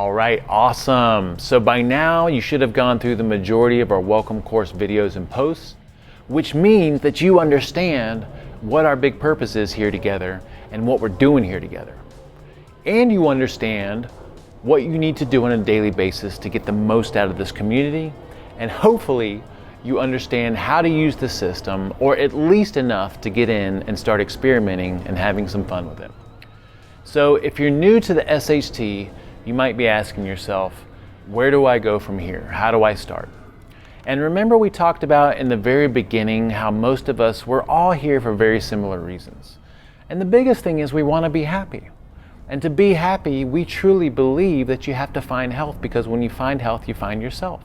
All right, awesome. So by now you should have gone through the majority of our welcome course videos and posts, which means that you understand what our big purpose is here together and what we're doing here together. And you understand what you need to do on a daily basis to get the most out of this community. And hopefully you understand how to use the system, or at least enough to get in and start experimenting and having some fun with it. So if you're new to the SHT, you might be asking yourself, where do I go from here? How do I start? And remember, we talked about in the very beginning how most of us, we're all here for very similar reasons. And the biggest thing is we want to be happy. And to be happy, we truly believe that you have to find health, because when you find health, you find yourself.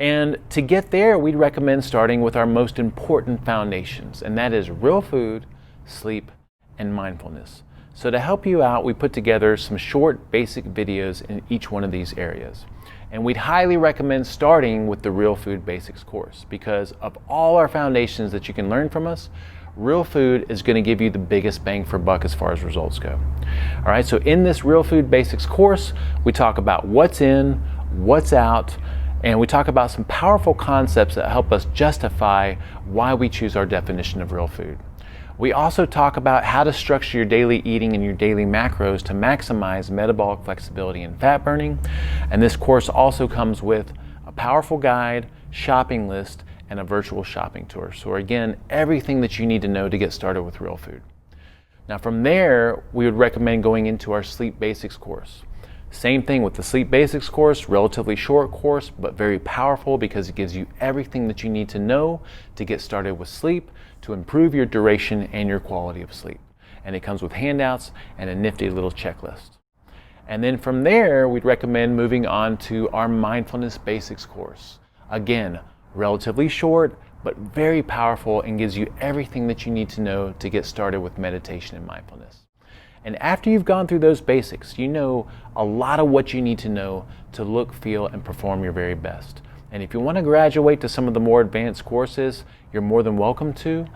And to get there, we'd recommend starting with our most important foundations, and that is real food, sleep, and mindfulness. So to help you out, we put together some short, basic videos in each one of these areas. And we'd highly recommend starting with the Real Food Basics course, because of all our foundations that you can learn from us, Real Food is going to give you the biggest bang for buck as far as results go. All right, so in this Real Food Basics course, we talk about what's in, what's out, and we talk about some powerful concepts that help us justify why we choose our definition of real food. We also talk about how to structure your daily eating and your daily macros to maximize metabolic flexibility and fat burning. And this course also comes with a powerful guide, shopping list, and a virtual shopping tour. So again, everything that you need to know to get started with real food. Now from there, we would recommend going into our Sleep Basics course. Same thing with the Sleep Basics course, relatively short course, but very powerful because it gives you everything that you need to know to get started with sleep, to improve your duration and your quality of sleep. And it comes with handouts and a nifty little checklist. And then from there, we'd recommend moving on to our Mindfulness Basics course. Again, relatively short, but very powerful, and gives you everything that you need to know to get started with meditation and mindfulness. And after you've gone through those basics, you know a lot of what you need to know to look, feel, and perform your very best. And if you want to graduate to some of the more advanced courses, you're more than welcome to.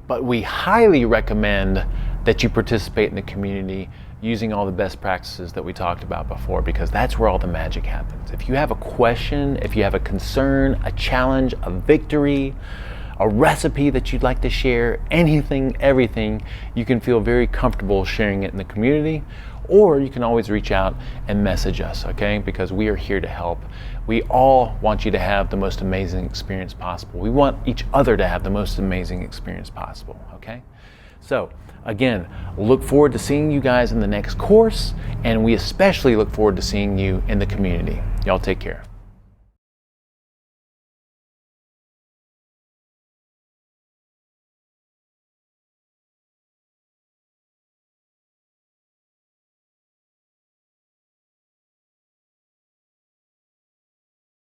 But we highly recommend that you participate in the community using all the best practices that we talked about before, because that's where all the magic happens. If you have a question, if you have a concern, a challenge, a victory, a recipe that you'd like to share, anything, everything, you can feel very comfortable sharing it in the community, or you can always reach out and message us, okay? Because we are here to help. We all want you to have the most amazing experience possible. We want each other to have the most amazing experience possible, okay? So again, look forward to seeing you guys in the next course, and we especially look forward to seeing you in the community. Y'all take care.